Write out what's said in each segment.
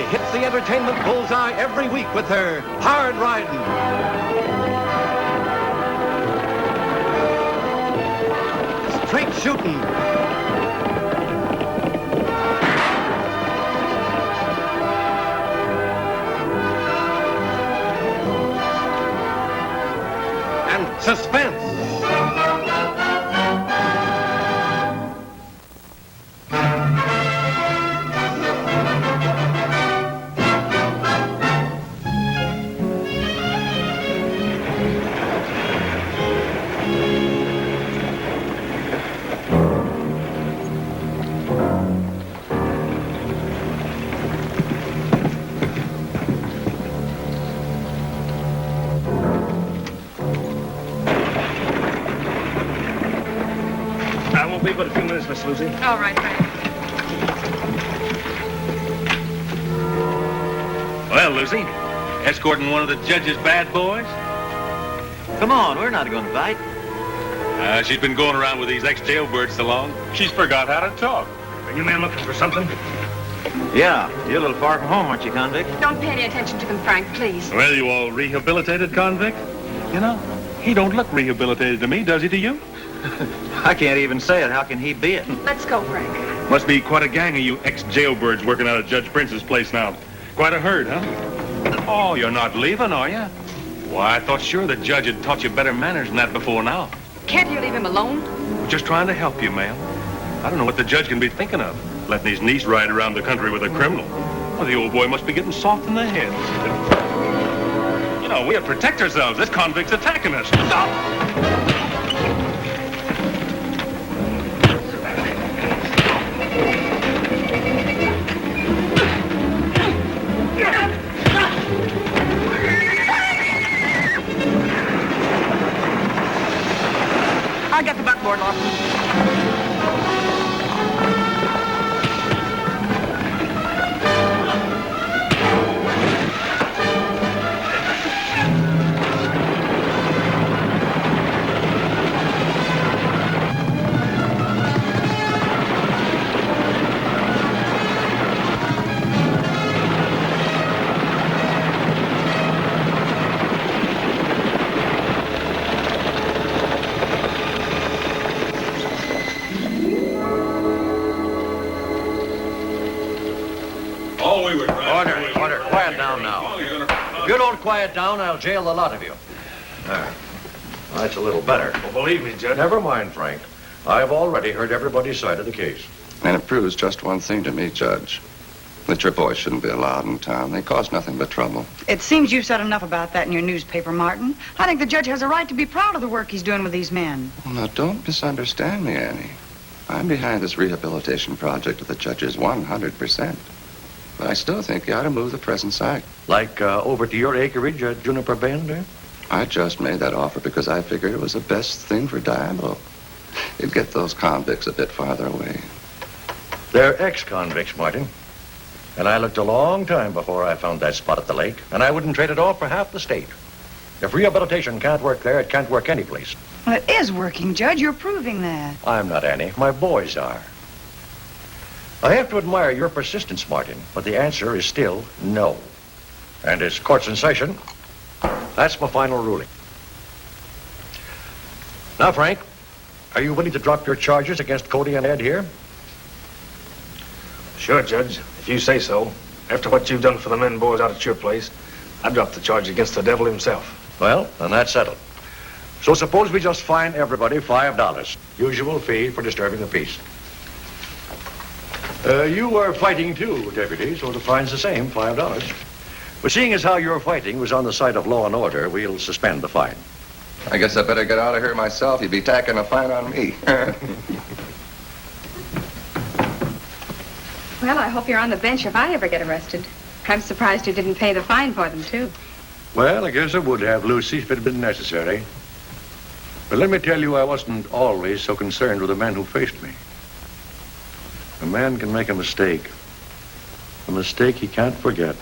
hits the entertainment bullseye every week with her Hard Riding. Straight Shooting. And Suspense. Wait but a few minutes, Miss Lucy. All right, Frank. Well, Lucy, escorting one of the judge's bad boys? Come on, we're not going to fight. She's been going around with these ex-jailbirds so long, she's forgot how to talk. Are you men looking for something? Yeah, you're a little far from home, aren't you, convict? Don't pay any attention to them, Frank, please. Well, you all rehabilitated convict? You know, he don't look rehabilitated to me, does he to you? I can't even say it. How can he be it? Let's go, Frank. Must be quite a gang of you ex-jailbirds working out of Judge Prince's place now. Quite a herd, huh? Oh, you're not leaving, are you? Why, I thought sure the judge had taught you better manners than that before now. Can't you leave him alone? We're just trying to help you, ma'am. I don't know what the judge can be thinking of, letting his niece ride around the country with a criminal. Well, the old boy must be getting soft in the head. You know, we have to protect ourselves. This convict's attacking us. Stop! I'll get the buckboard, Lawson. Order. Quiet down now. If you don't quiet down, I'll jail the lot of you. There. That's a little better. Well, believe me, Judge. Never mind, Frank. I've already heard everybody's side of the case. And it proves just one thing to me, Judge. That your boys shouldn't be allowed in town. They cause nothing but trouble. It seems you've said enough about that in your newspaper, Martin. I think the judge has a right to be proud of the work he's doing with these men. Well, now, don't misunderstand me, Annie. I'm behind this rehabilitation project of the judge's 100%. But I still think you ought to move the present site. Like over to your acreage at Juniper Bend, eh? I just made that offer because I figured it was the best thing for Diablo. It'd get those convicts a bit farther away. They're ex-convicts, Martin. And I looked a long time before I found that spot at the lake, and I wouldn't trade it all for half the state. If rehabilitation can't work there, it can't work anyplace. Well, it is working, Judge. You're proving that. I'm not, Annie. My boys are. I have to admire your persistence, Martin, but the answer is still no. And as court's in session, that's my final ruling. Now, Frank, are you willing to drop your charges against Cody and Ed here? Sure, Judge. If you say so. After what you've done for the men boys out at your place, I'd drop the charge against the devil himself. Well, then that's settled. So suppose we just fine everybody $5. Usual fee for disturbing the peace. You were fighting too, deputy, so the fine's the same, $5. But seeing as how your fighting was on the side of law and order, we'll suspend the fine. I guess I better get out of here myself. You'd be tacking a fine on me. Well, I hope you're on the bench if I ever get arrested. I'm surprised you didn't pay the fine for them, too. Well, I guess I would have, Lucy, if it had been necessary. But let me tell you, I wasn't always so concerned with the men who faced me. A man can make a mistake he can't forget,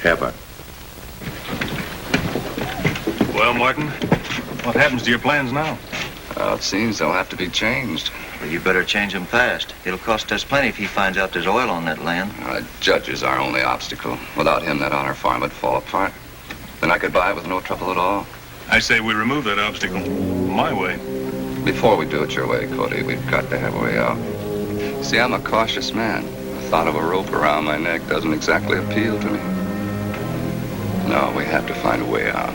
ever. Well, Martin, what happens to your plans now? Well, it seems they'll have to be changed. Well, you better change them fast. It'll cost us plenty if he finds out there's oil on that land. The judge is our only obstacle. Without him, that honor farm would fall apart. Then I could buy it with no trouble at all. I say we remove that obstacle. My way. Before we do it your way, Cody, we've got to have a way out. See, I'm a cautious man. The thought of a rope around my neck doesn't exactly appeal to me. No, we have to find a way out.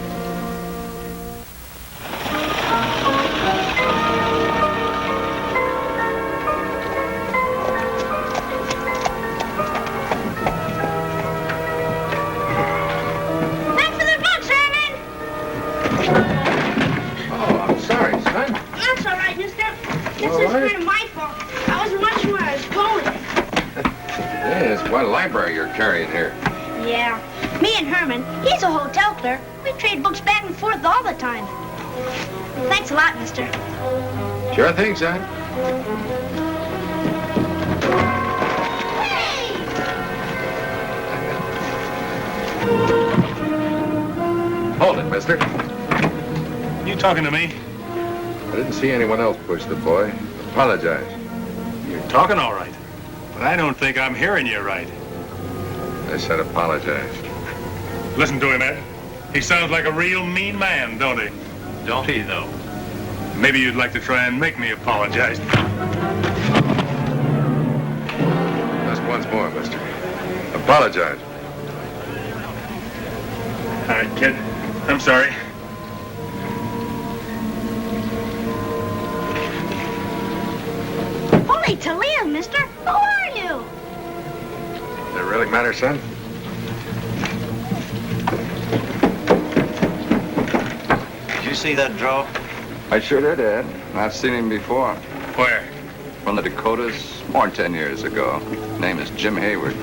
What library you're carrying here? Yeah. Me and Herman, he's a hotel clerk. We trade books back and forth all the time. Thanks a lot, mister. Sure thing, son. Hold it, mister. You talking to me? I didn't see anyone else push the boy. Apologize. You're talking all right. But I don't think I'm hearing you right. I said apologize. Listen to him, Ed. He sounds like a real mean man, don't he? Don't he, though? Maybe you'd like to try and make me apologize. Just once more, mister. Apologize. All right, kid. I'm sorry. Holy Toledo, mister. Who are you? Does it really matter, son? Did you see that draw? I sure did, Ed. I've seen him before. Where? From the Dakotas, more than 10 years ago. Name is Jim Hayward.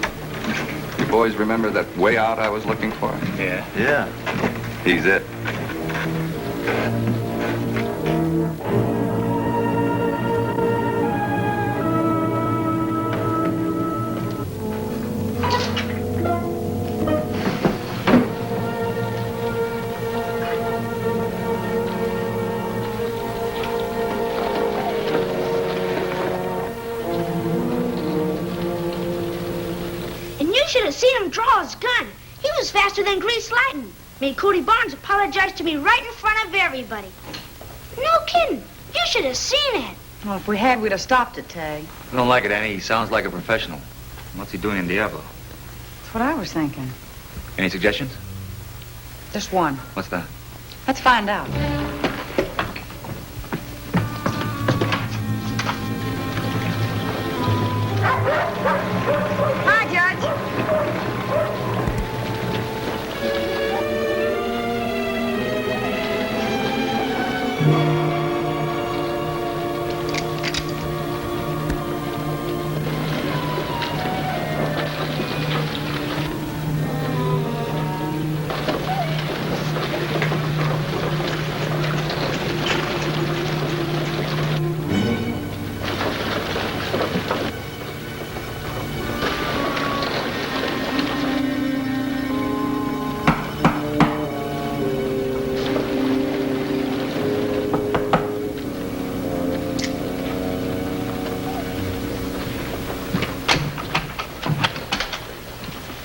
You boys remember that way out I was looking for? Yeah. Yeah. He's it. Should have seen him draw his gun. He was faster than greased lightning. Made Cody Barnes apologize to me right in front of everybody. No kidding. You should have seen it. Well, if we had, we'd have stopped it, Tag. I don't like it, Annie. He sounds like a professional. What's he doing in Diablo? That's what I was thinking. Any suggestions? Just one. What's that? Let's find out. Hi, Judge.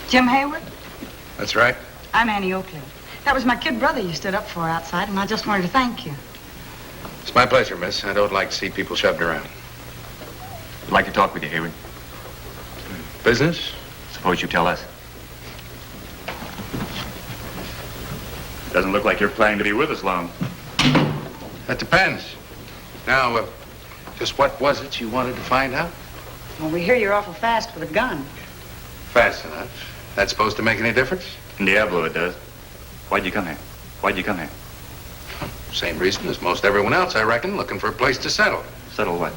Jim Hayward? That's right. I'm Annie Oakley. That was my kid brother you stood up for outside, and I just wanted to thank you. It's my pleasure, miss. I don't like to see people shoved around. I'd like to talk with you, Hayward. Business? Suppose you tell us. Doesn't look like you're planning to be with us long. That depends. Now, just what was it you wanted to find out? Well, we hear you're awful fast with a gun. Fast enough. That supposed to make any difference? In Diablo, it does. Why'd you come here? Why'd you come here? Same reason as most everyone else, I reckon, looking for a place to settle. Settle what?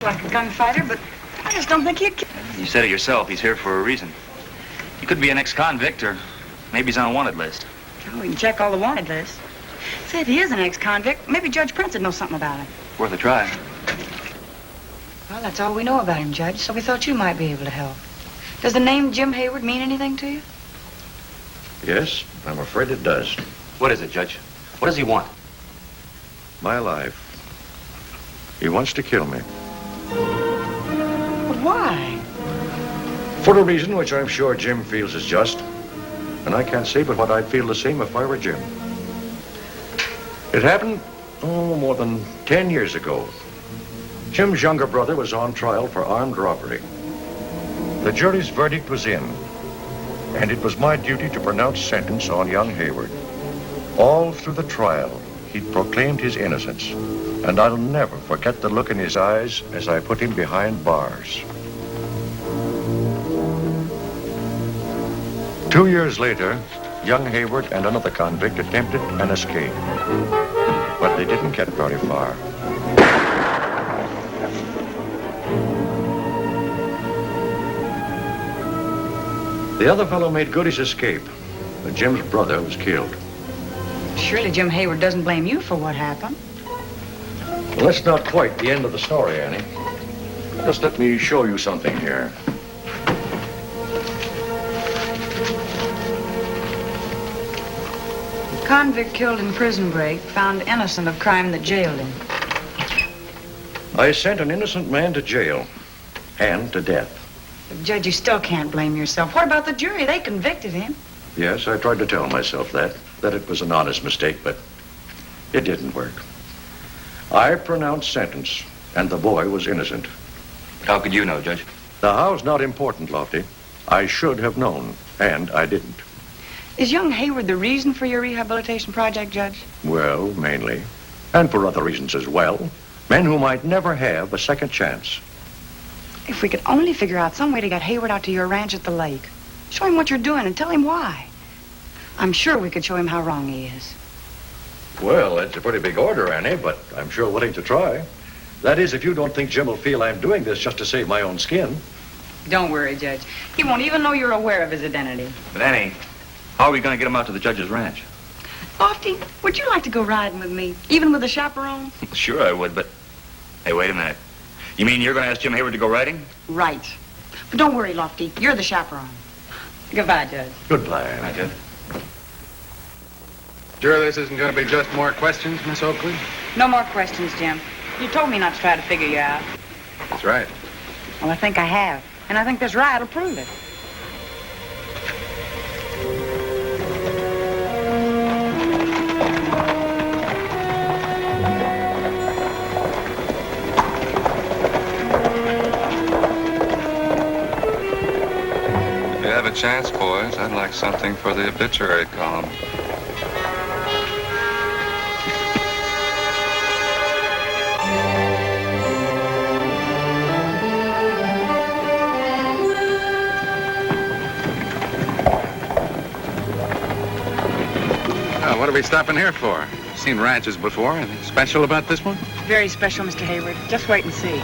Like a gunfighter, but I just don't think he'd kill. You said it yourself. He's here for a reason. He could be an ex-convict, or maybe he's on a wanted list. Oh, we can check all the wanted lists. Say, if he is an ex-convict, maybe Judge Prince would know something about him. Worth a try. Well, that's all we know about him, Judge, so we thought you might be able to help. Does the name Jim Hayward mean anything to you? Yes, I'm afraid it does. What is it, Judge? What does he want? My life. He wants to kill me. But why? For a reason which I'm sure Jim feels is just. And I can't say but what I'd feel the same if I were Jim. It happened, more than 10 years ago. Jim's younger brother was on trial for armed robbery. The jury's verdict was in, and it was my duty to pronounce sentence on young Hayward. All through the trial, he proclaimed his innocence, and I'll never forget the look in his eyes as I put him behind bars. 2 years later, young Hayward and another convict attempted an escape, but they didn't get very far. The other fellow made good his escape, but Jim's brother was killed. Surely Jim Hayward doesn't blame you for what happened. Well, that's not quite the end of the story, Annie. Just let me show you something here. Convict killed in prison break, found innocent of crime that jailed him. I sent an innocent man to jail and to death. But, Judge, you still can't blame yourself. What about the jury? They convicted him. Yes, I tried to tell myself that it was an honest mistake, but it didn't work. I pronounced sentence, and the boy was innocent. How could you know, Judge? The how's not important, Lofty. I should have known, and I didn't. Is young Hayward the reason for your rehabilitation project, Judge? Well, mainly. And for other reasons as well. Men who might never have a second chance. If we could only figure out some way to get Hayward out to your ranch at the lake. Show him what you're doing and tell him why. I'm sure we could show him how wrong he is. Well, that's a pretty big order, Annie, but I'm sure willing to try. That is, if you don't think Jim will feel I'm doing this just to save my own skin. Don't worry, Judge. He won't even know you're aware of his identity. But, Annie, how are we going to get him out to the judge's ranch? Lofty, would you like to go riding with me, even with a chaperone? Sure I would, but... Hey, wait a minute. You mean you're going to ask Jim Hayward to go riding? Right. But don't worry, Lofty. You're the chaperone. Goodbye, Judge. Goodbye, Annie. Hi, Judge. Sure this isn't going to be just more questions, Miss Oakley? No more questions, Jim. You told me not to try to figure you out. That's right. Well, I think I have. And I think this ride will prove it. If you have a chance, boys, I'd like something for the obituary column. What are we stopping here for? Seen ranches before. Anything special about this one? Very special, Mr. Hayward. Just wait and see.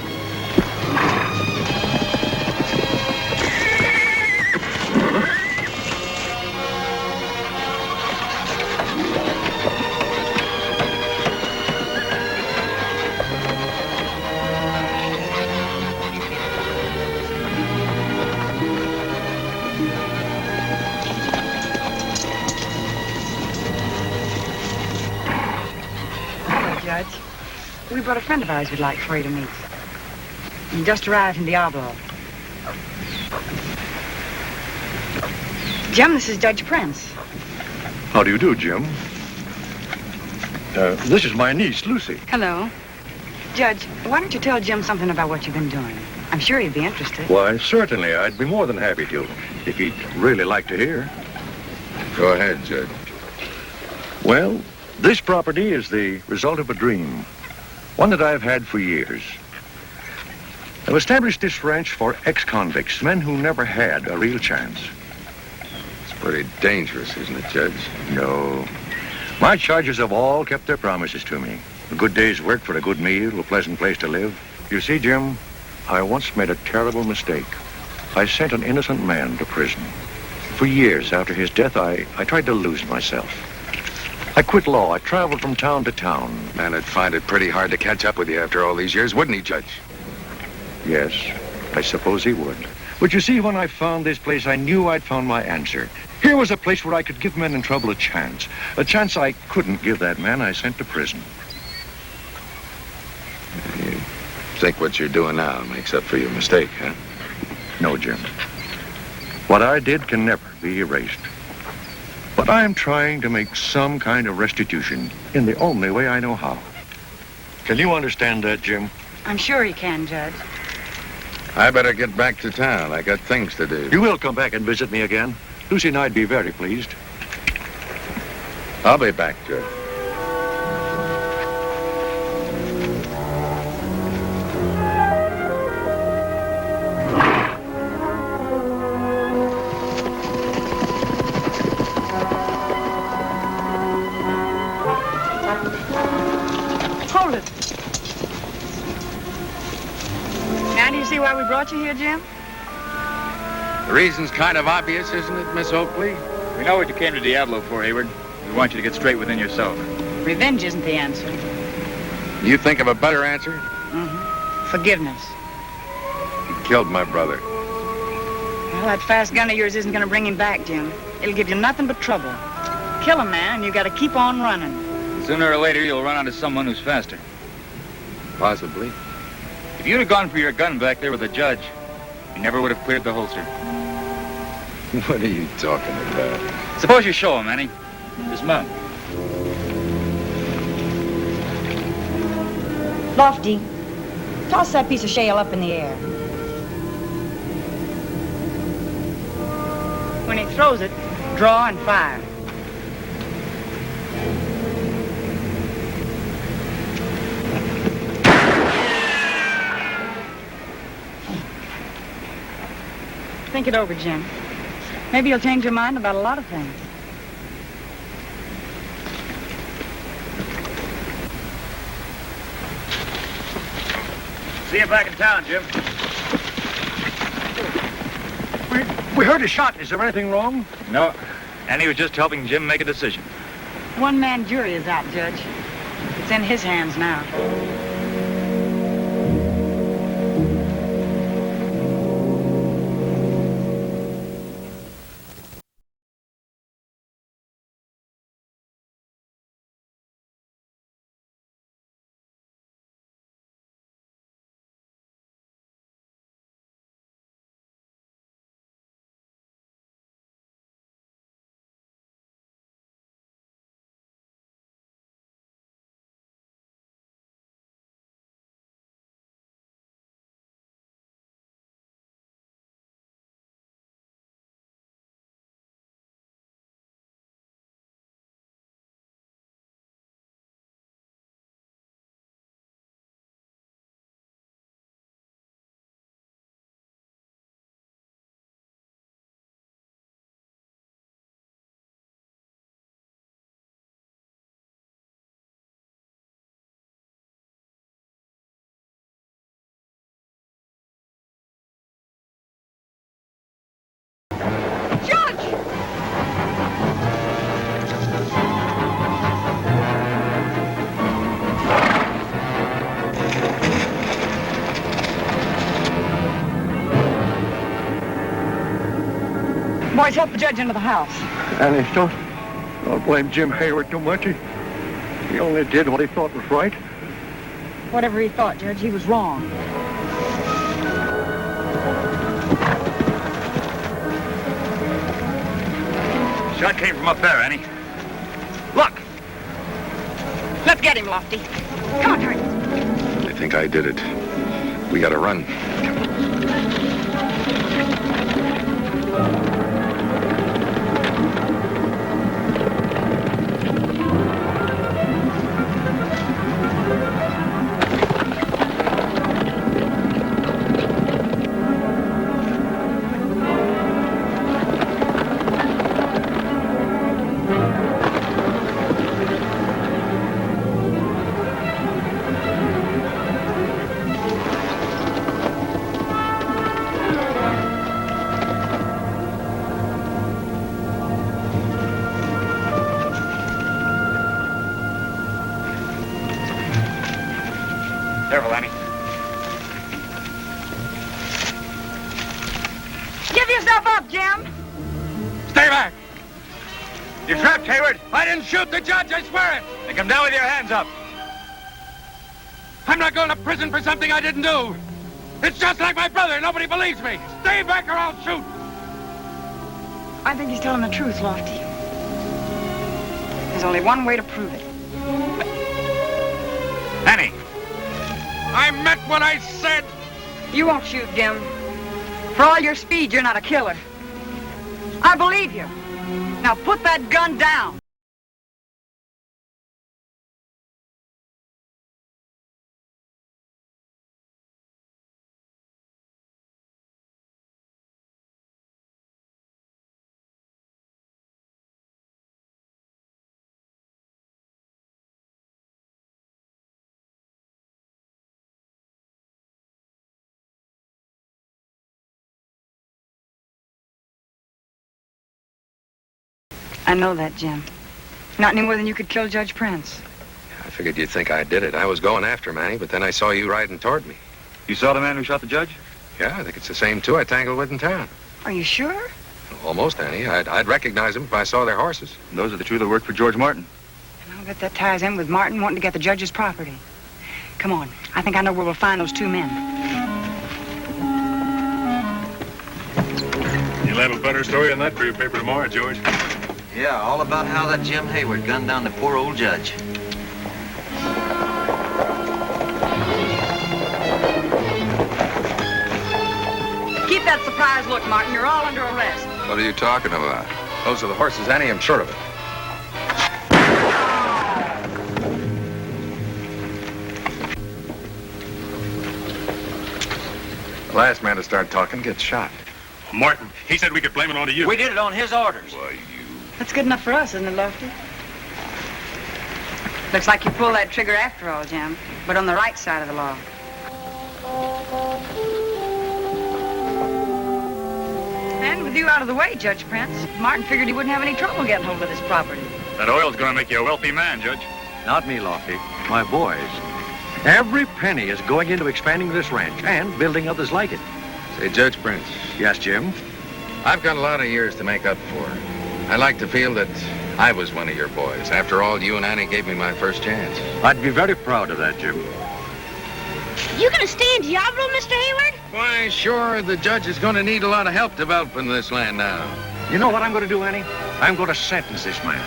Judge. We brought a friend of ours we'd like for you to meet. He just arrived in Diablo. Jim, this is Judge Prince. How do you do, Jim? This is my niece, Lucy. Hello. Judge, why don't you tell Jim something about what you've been doing? I'm sure he'd be interested. Why, certainly. I'd be more than happy to, if he'd really like to hear. Go ahead, Judge. Well, this property is the result of a dream, one that I've had for years. I've established this ranch for ex-convicts, men who never had a real chance. It's pretty dangerous, isn't it, Judge? No. My charges have all kept their promises to me. A good day's work for a good meal, a pleasant place to live. You see, Jim, I once made a terrible mistake. I sent an innocent man to prison. For years after his death, I tried to lose myself. I quit law. I traveled from town to town. Man would find it pretty hard to catch up with you after all these years, wouldn't he, Judge? Yes, I suppose he would. But you see, when I found this place, I knew I'd found my answer. Here was a place where I could give men in trouble a chance I couldn't give that man I sent to prison. You think what you're doing now makes up for your mistake, huh? No, Jim. What I did can never be erased. But I'm trying to make some kind of restitution in the only way I know how. Can you understand that, Jim? I'm sure he can, Judge. I better get back to town. I got things to do. You will come back and visit me again? Lucy and I'd be very pleased. I'll be back, Judge. Hold it. Now do you see why we brought you here, Jim? The reason's kind of obvious, isn't it, Miss Oakley? We know what you came to Diablo for, Hayward. We want you to get straight within yourself. Revenge isn't the answer. You think of a better answer? Mm-hmm. Forgiveness. You killed my brother. Well, that fast gun of yours isn't going to bring him back, Jim. It'll give you nothing but trouble. Kill a man, and you got to keep on running. Sooner or later, you'll run onto someone who's faster. Possibly. If you'd have gone for your gun back there with the judge, you never would have cleared the holster. What are you talking about? Suppose you show him, Annie. Dismount. Lofty, toss that piece of shale up in the air. When he throws it, draw and fire. Think it over, Jim. Maybe you'll change your mind about a lot of things. See you back in town, Jim. We heard a shot. Is there anything wrong? No. Annie was just helping Jim make a decision. One-man jury is out, Judge. It's in his hands now. Boys, help the judge into the house. Annie, don't blame Jim Hayward too much. He only did what he thought was right. Whatever he thought, Judge, he was wrong. Shot came from up there, Annie. Look! Let's get him, Lofty. Come on, Hurry. I think I did it. We gotta run. Careful, Annie. Give yourself up, Jim. Stay back! You trapped Hayward. I didn't shoot the judge, I swear it. Then come down with your hands up. I'm not going to prison for something I didn't do. It's just like my brother. Nobody believes me. Stay back or I'll shoot. I think he's telling the truth, Lofty. There's only one way to prove it. Annie. I meant what I said. You won't shoot, Jim. For all your speed, you're not a killer. I believe you. Now put that gun down. I know that, Jim. Not any more than you could kill Judge Prince. I figured you'd think I did it. I was going after him, Annie, but then I saw you riding toward me. You saw the man who shot the judge? Yeah, I think it's the same two I tangled with in town. Are you sure? Almost, Annie. I'd recognize them if I saw their horses. Those are the two that worked for George Martin. And I'll bet that ties in with Martin wanting to get the judge's property. Come on. I think I know where we'll find those two men. You'll have a better story on that for your paper tomorrow, George. Yeah, all about how that Jim Hayward gunned down the poor old judge. Keep that surprise look, Martin. You're all under arrest. What are you talking about? Those are the horses, Annie. I'm sure of it. The last man to start talking gets shot. Martin, he said we could blame it on to you. We did it on his orders. Why, That's good enough for us, isn't it, Lofty? Looks like you pulled that trigger after all, Jim. But on the right side of the law. And with you out of the way, Judge Prince, Martin figured he wouldn't have any trouble getting hold of this property. That oil's gonna make you a wealthy man, Judge. Not me, Lofty. My boys. Every penny is going into expanding this ranch and building others like it. Say, Judge Prince, Yes, Jim? I've got a lot of years to make up for. I like to feel that I was one of your boys. After all, you and Annie gave me my first chance. I'd be very proud of that, Jim. You gonna stay in Diablo, Mr. Hayward? Why, sure, the judge is going to need a lot of help developing this land now. You know what I'm going to do, Annie? I'm going to sentence this man.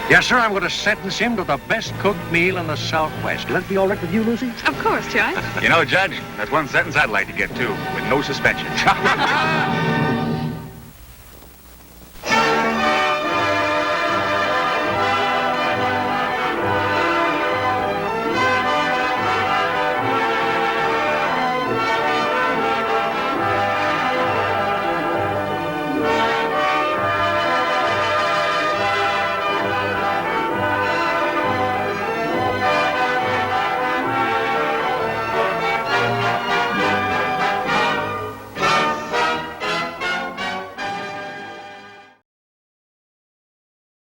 Yes, sir, I'm going to sentence him to the best cooked meal in the Southwest. Will that be all right with you, Lucy? Of course, Judge. You know, Judge, that's one sentence I'd like to get, too, with no suspension.